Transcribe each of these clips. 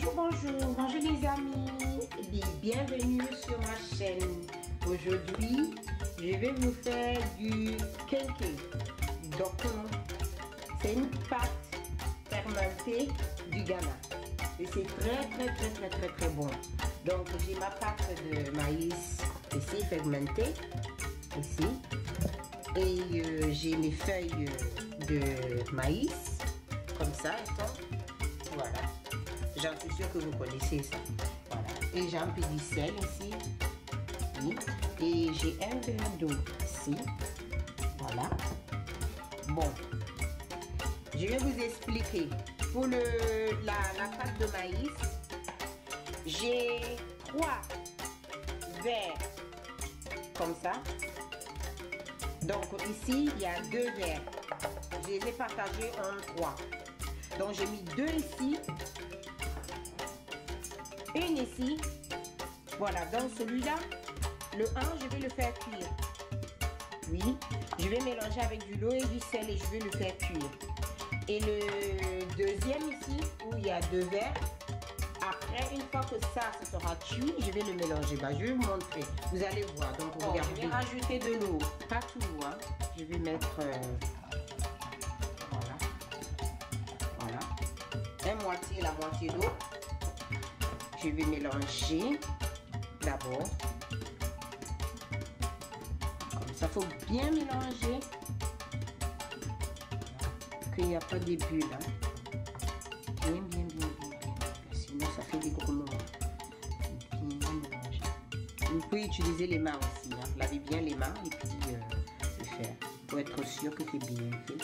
Bonjour, bonjour les amis et bienvenue sur ma chaîne. Aujourd'hui, je vais vous faire du kenkey. Donc, c'est une pâte fermentée du Ghana. Et c'est très bon. Donc, j'ai ma pâte de maïs ici fermentée, ici. Et j'ai mes feuilles de maïs, comme ça, voilà. J'en suis sûre que vous connaissez ça. Voilà. Et j'ai un peu de sel ici. Oui. Et j'ai un verre d'eau ici. Voilà. Bon. Je vais vous expliquer. Pour la pâte de maïs, j'ai 3 verres comme ça. Donc ici, il y a 2 verres. Je les ai partagés en 3. Donc j'ai mis 2 ici. Une ici. Voilà, donc celui-là, le 1, je vais le faire cuire. Oui, je vais mélanger avec du l'eau et du sel et je vais le faire cuire. Et le deuxième ici, où il y a 2 verres, après, une fois que ça sera cuit, je vais le mélanger. Bah, je vais vous montrer. Vous allez voir. Donc, regardez. Je vais rajouter de l'eau. Pas tout, hein. Je vais mettre... Voilà. La moitié d'eau. Je vais mélanger d'abord. Comme ça, il faut bien mélanger. Qu'il n'y a pas de bulles. Hein. Bien. Sinon, ça fait des gros moments. Bien mélanger. Vous pouvez utiliser les mains aussi. Hein. Lavez bien les mains et puis le faire. Pour être sûr que c'est bien fait.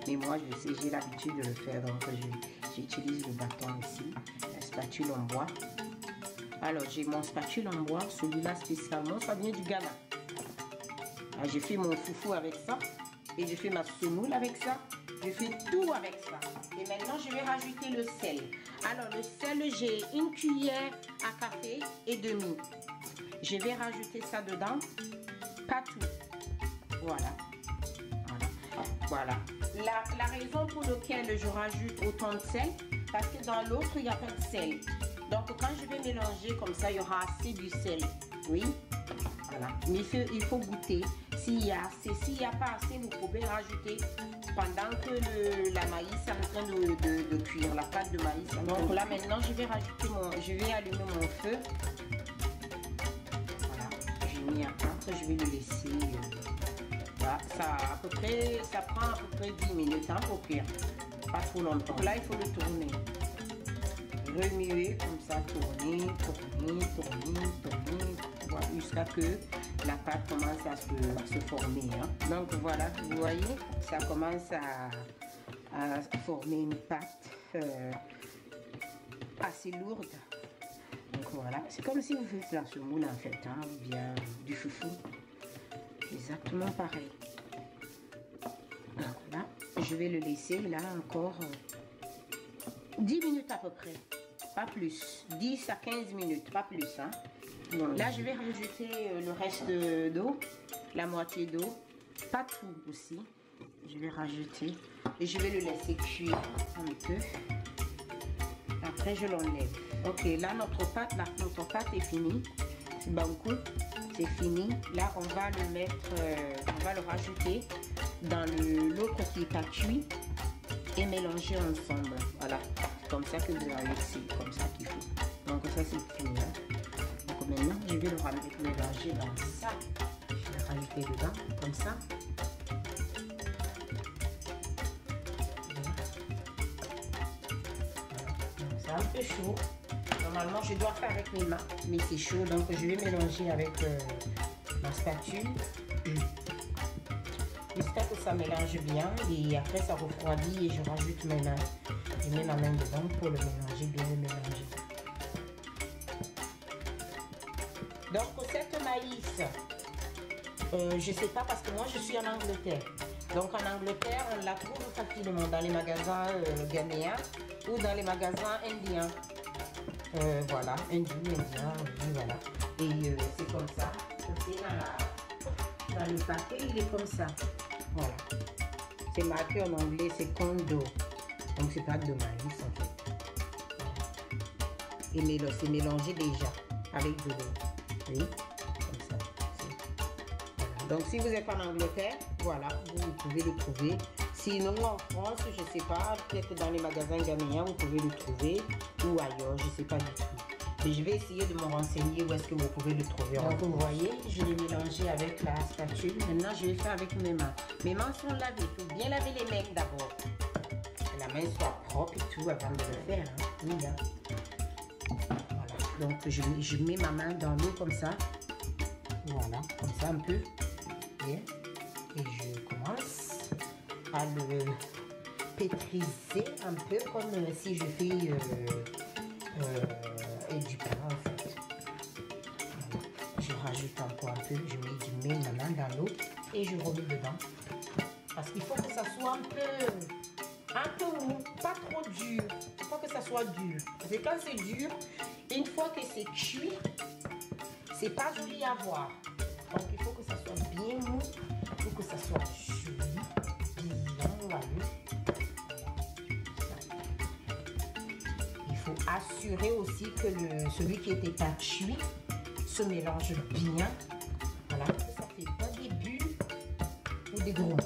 Mais moi, je sais, j'ai l'habitude de le faire. Donc, j'utilise le bâton ici. La spatule en bois. Alors, j'ai mon spatule en bois. Celui-là spécialement, ça vient du Ghana. J'ai fait mon foufou avec ça. Et je fais ma semoule avec ça. Je fais tout avec ça. Et maintenant, je vais rajouter le sel. Alors, le sel, j'ai 1 cuillère à café et demi. Je vais rajouter ça dedans. Pas tout. Voilà. La raison pour laquelle je rajoute autant de sel, parce que dans l'autre, il n'y a pas de sel. Donc, quand je vais mélanger comme ça, il y aura assez du sel. Oui. Voilà. Mais il faut goûter. S'il y a assez, s'il n'y a pas assez, vous pouvez rajouter pendant que la maïs est en train de cuire, la pâte de maïs. Donc là, maintenant, je vais allumer mon feu. Voilà. J'ai mis un entre, je vais le laisser. Voilà. Ça prend à peu près 10 minutes hein, pour cuire. Pas trop longtemps. Donc là, il faut le tourner. Remuer comme ça, tourner, voilà, jusqu'à que la pâte commence à se former. Hein. Donc voilà, vous voyez, ça commence à former une pâte assez lourde. Donc voilà, c'est comme si vous faites la semoule en fait, hein, ou bien du foufou. Exactement pareil. Donc là, je vais le laisser là encore 10 minutes à peu près. Pas plus, 10 à 15 minutes, pas plus. Hein. Bon, là, je vais rajouter le reste d'eau, la moitié d'eau, pas tout aussi. Je vais rajouter et je vais le laisser cuire un peu. Après, je l'enlève. Ok, là, notre pâte est finie. C'est banco, c'est fini. Là, on va le mettre, on va le rajouter dans l'autre qui n'est pas cuit et mélanger ensemble. Voilà. Comme ça que vous avez ici, comme ça qu'il faut. Donc ça c'est fini. Hein. Donc maintenant je vais le mélanger dans ça. Je vais rajouter dedans, comme ça. C'est un peu chaud. Normalement je dois faire avec mes mains, mais c'est chaud donc je vais mélanger avec ma spatule. Jusqu'à que ça mélange bien et après ça refroidit et je rajoute mes mains. Je mets ma main dedans pour le mélanger, bien le mélanger. Donc cette maïs, je sais pas parce que moi je suis en Angleterre. Donc en Angleterre, on la trouve facilement dans les magasins ghanéens ou dans les magasins indiens. Voilà, indien, voilà. Et c'est comme ça. Dans le paquet, il est comme ça. Voilà. C'est marqué en anglais, c'est corn dough. Donc c'est pas de maïs en fait. et c'est mélangé déjà avec de l'eau. Oui, comme ça. Voilà. Donc si vous êtes en Angleterre, voilà, vous pouvez le trouver. Sinon en France, je ne sais pas, peut-être dans les magasins ghanéens, vous pouvez le trouver ou ailleurs, je ne sais pas du tout. Mais je vais essayer de me renseigner où est-ce que vous pouvez le trouver. Donc vous voyez, je l'ai mélangé avec la spatule. Maintenant, je vais faire avec mes mains. Mes mains sont lavées. Il faut bien laver les mains d'abord. Que la main soit propre et tout avant de le faire. Hein. Oui, hein. Voilà. Donc je mets ma main dans l'eau comme ça. Voilà, comme ça un peu. Bien. Et je commence à le pétriser un peu comme si je fais du pain en fait. Voilà. Je rajoute encore un peu, je mets ma main dans l'eau et je remets dedans. Parce qu'il faut que ça soit un peu mou, pas trop dur. Il faut pas que ça soit dur. Parce que quand c'est dur, une fois que c'est cuit, c'est pas joli à voir. Donc il faut que ça soit bien mou, il faut que ça soit joli, bien voilà. Il faut assurer aussi que celui qui n'était pas cuit se mélange bien. Voilà, ça ne fait pas des bulles ou des gros.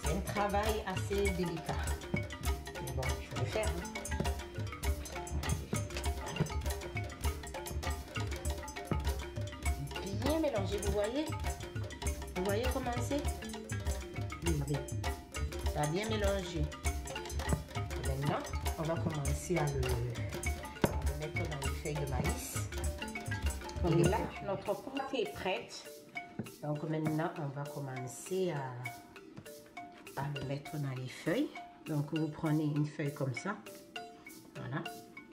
C'est un travail assez délicat. Mais bon, je vais le faire. Hein. Bien mélangé, vous voyez? Vous voyez comment c'est? Bien. Ça a bien mélangé. Maintenant, on va commencer à le mettre dans les feuilles de maïs. Et là, notre pâte est prête. Donc maintenant, on va commencer à le mettre dans les feuilles. Donc vous prenez une feuille comme ça. Voilà,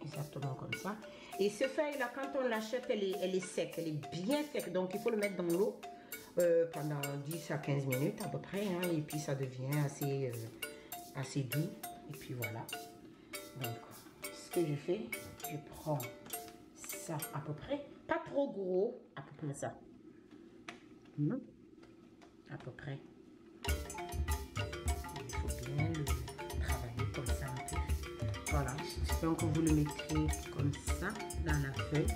exactement comme ça. Et ce feuille-là, quand on l'achète, elle est sec, elle est bien sec. Donc il faut le mettre dans l'eau pendant 10 à 15 minutes à peu près. Hein, et puis ça devient assez doux. Et puis voilà. Donc ce que je fais, je prends ça à peu près, pas trop gros, à peu près ça. À peu près. Il faut bien le travailler comme ça un peu. Voilà. Donc vous le mettrez comme ça dans la feuille.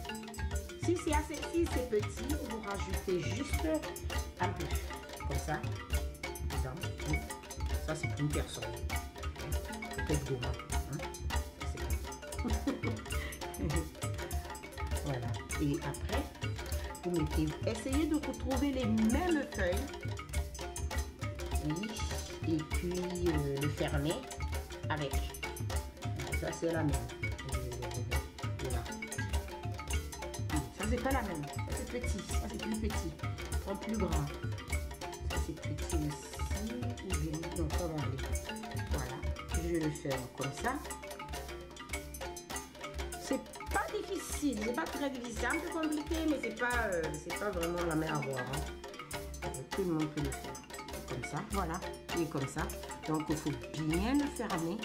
Si c'est petit, vous rajoutez juste un peu comme ça. Ça c'est pour une personne. Peut-être gourmand. Hein? Voilà. Et après, vous mettez. Essayez de retrouver les mêmes feuilles. Oui. Et puis le fermer avec. Ça c'est la même. Voilà. Ça c'est pas la même. Ça c'est petit. Ça c'est plus petit. En plus grand. Ça c'est petit aussi. Ou bien donc ça va aller. Voilà. Je vais le faire comme ça. C'est pas difficile. C'est pas très difficile. C'est un peu compliqué, mais c'est pas vraiment la mer à voir. Hein. Tout le monde peut le faire. Comme ça. Voilà. Et comme ça. Donc il faut bien le fermer.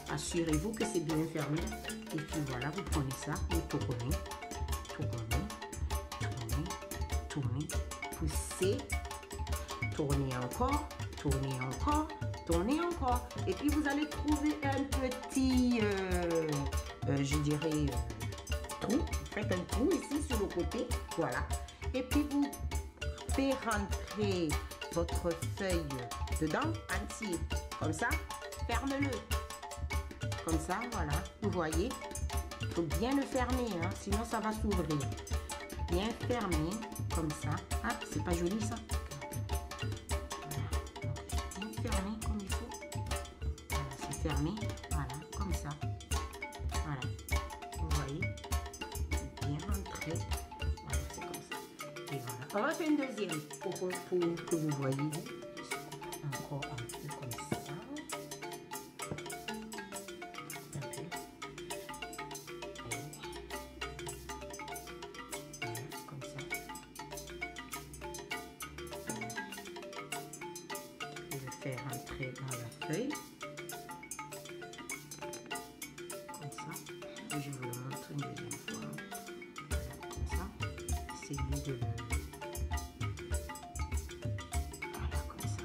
Assurez-vous que c'est bien fermé. Et puis voilà, vous prenez ça, vous tournez, poussez, tournez encore. Et puis vous allez trouver un petit, je dirais, trou. Faites un trou ici sur le côté, voilà. Et puis vous faites rentrer votre feuille dedans, entier, comme ça, ferme-le. Comme ça, voilà, vous voyez, il faut bien le fermer, hein, sinon ça va s'ouvrir. Bien fermé, comme ça. Ah, c'est pas joli ça. Voilà. Bien fermé comme il faut. Voilà, c'est fermé, voilà, comme ça. Voilà, vous voyez, bien rentré. Voilà, c'est comme ça. Et voilà. On va faire une deuxième pour que vous voyez. Encore un peu comme ça. Rentrer dans la feuille comme ça et je vous le montre une deuxième fois. Voilà, comme ça, essayez de le voilà, comme ça.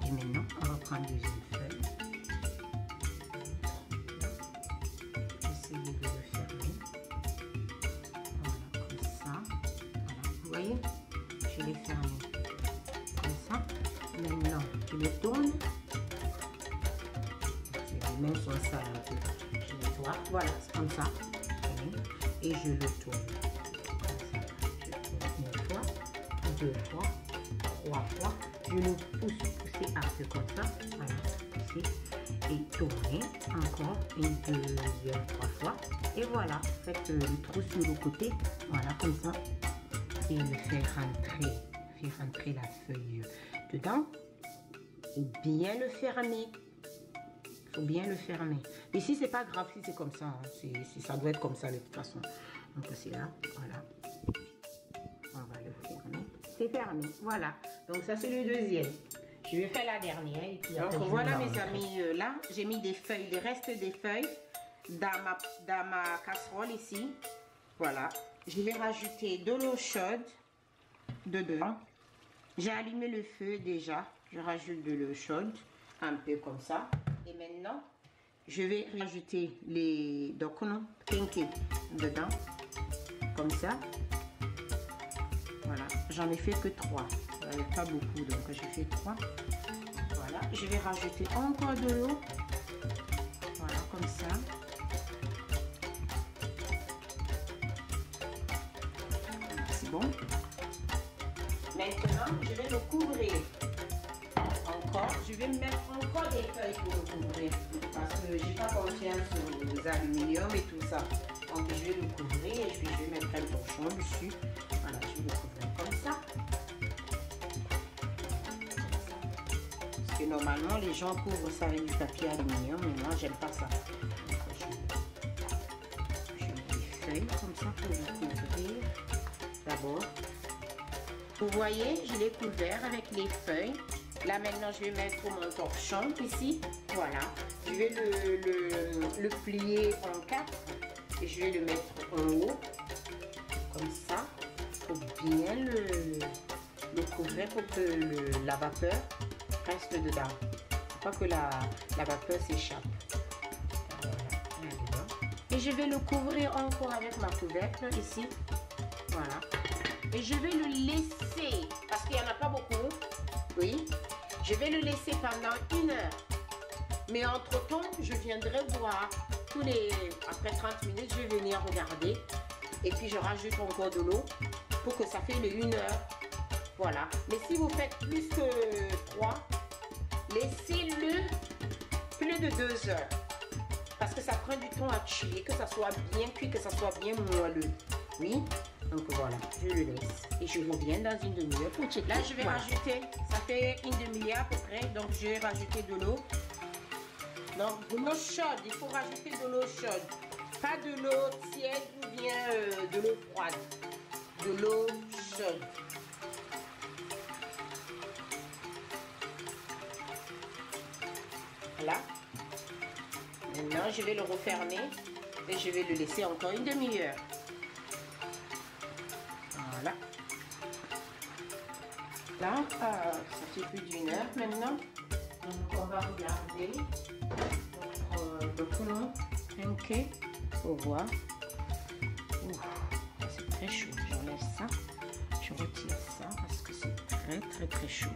Et maintenant on va prendre une deuxième feuille Je le tourne. Les mains sont sales un peu. Je nettoie. Voilà, c'est comme ça. Et je le tourne. Je tourne une fois, deux fois, trois fois. Je le pousser un peu comme ça. Voilà, pousser. Et tourner encore une deuxième, trois fois. Et voilà, faites le trou sur le côté. Voilà, comme ça. Et le faire rentrer la feuille dedans. Et bien le fermer. Il faut bien le fermer. Ici, c'est pas grave si c'est comme ça. Hein. Ça doit être comme ça de toute façon. Donc c'est là, voilà. On va le fermer. C'est fermé, voilà. Donc ça c'est le deuxième. Je vais faire la dernière. Et puis donc voilà mes amis, là j'ai mis des feuilles, des restes des feuilles dans ma casserole ici. Voilà. Je vais rajouter de l'eau chaude dedans. J'ai allumé le feu déjà. Je rajoute de l'eau chaude, un peu comme ça. Et maintenant, je vais rajouter les dokono kenke dedans, comme ça. Voilà, j'en ai fait que 3. Pas beaucoup, donc j'ai fait 3. Voilà, je vais rajouter encore de l'eau. Voilà, comme ça. C'est bon. Maintenant, je vais le couvrir. Encore, je vais mettre encore des feuilles pour le couvrir. Parce que j'ai pas confiance aux aluminium et tout ça. Donc je vais le couvrir et puis je vais mettre un torchon dessus. Voilà, je vais le couvrir comme ça. Parce que normalement les gens couvrent ça avec du papier aluminium, mais moi j'aime pas ça. Je mets des feuilles comme ça pour le couvrir. D'abord. Vous voyez, je l'ai couvert avec les feuilles. Là maintenant je vais mettre mon torchon ici. Voilà. Je vais le plier en 4. Et je vais le mettre en haut, comme ça, pour bien le couvrir pour que la vapeur reste dedans. Pas que la vapeur s'échappe. Voilà. Et je vais le couvrir encore avec ma couvercle ici. Voilà. Et je vais le laisser, parce qu'il n'y en a pas beaucoup. Oui. Je vais le laisser pendant 1 heure. Mais entre-temps, je viendrai voir. Après 30 minutes, je vais venir regarder. Et puis, je rajoute encore de l'eau pour que ça fait le 1 heure. Voilà. Mais si vous faites plus que 3, laissez-le plus de 2 heures. Parce que ça prend du temps à cuire, que ça soit bien cuit, que ça soit bien moelleux. Oui. Donc voilà, je le laisse. Et je reviens dans une demi-heure pour checker. Là, je vais rajouter, ça fait une demi-heure à peu près. Donc, je vais rajouter de l'eau. Donc, de l'eau chaude, il faut rajouter de l'eau chaude. Pas de l'eau tiède ou bien de l'eau froide. De l'eau chaude. Voilà. Maintenant, je vais le refermer et je vais le laisser encore une demi-heure. Voilà. Là, ça fait plus d'1 heure maintenant. Donc, on va regarder notre dokono kenke pour voir. C'est très chaud. J'enlève ça. Je retire ça parce que c'est très chaud.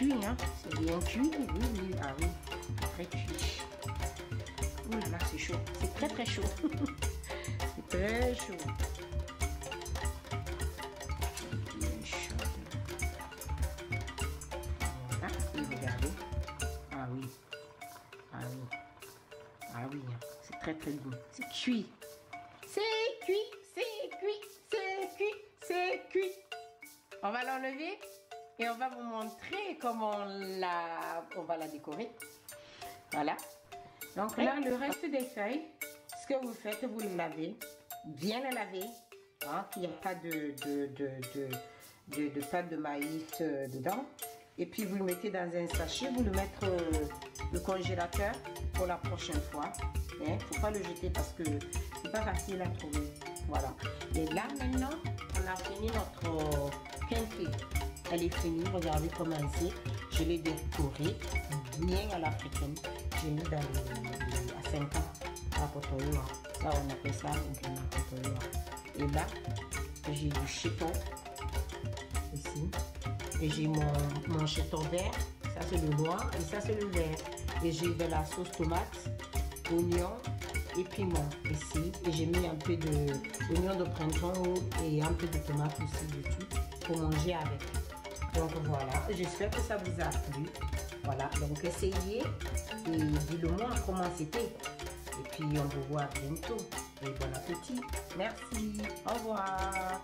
Hein? C'est bien cuit, oui, ah oui, très cuit. Ouh là, c'est chaud, c'est très chaud. C'est très chaud. Bien chaud. Voilà, et regardez. Ah oui, ah oui, ah oui, hein. C'est très bon. C'est cuit. C'est cuit, c'est cuit, c'est cuit, c'est cuit. On va l'enlever. Et on va vous montrer comment on va la décorer. Voilà. Donc là, le reste des feuilles, ce que vous faites, vous le lavez. Bien le laver. Hein, qu'il n'y a pas de pâte de maïs dedans. Et puis vous le mettez dans un sachet. Vous le mettez au congélateur pour la prochaine fois. Il ne faut pas le jeter parce que c'est pas facile à trouver. Voilà. Et là, maintenant, on a fini notre kenke. Elle est finie, regardez comment elle est. Je l'ai décorée bien à l'africaine. J'ai mis dans à 5 ans à Potoyoa. Ça, on appelle ça à Potoyoa. Et là, j'ai du chiton ici. Et j'ai mon chiton vert. Ça, c'est le noir et ça, c'est le vert. Et j'ai de la sauce tomate, oignon et piment ici. Et j'ai mis un peu d'oignon de printemps et un peu de tomate aussi dessus pour manger avec. Donc voilà, j'espère que ça vous a plu. Voilà, donc essayez et dites-le-moi comment c'était. Et puis on vous voit bientôt. Et bon appétit. Merci. Au revoir.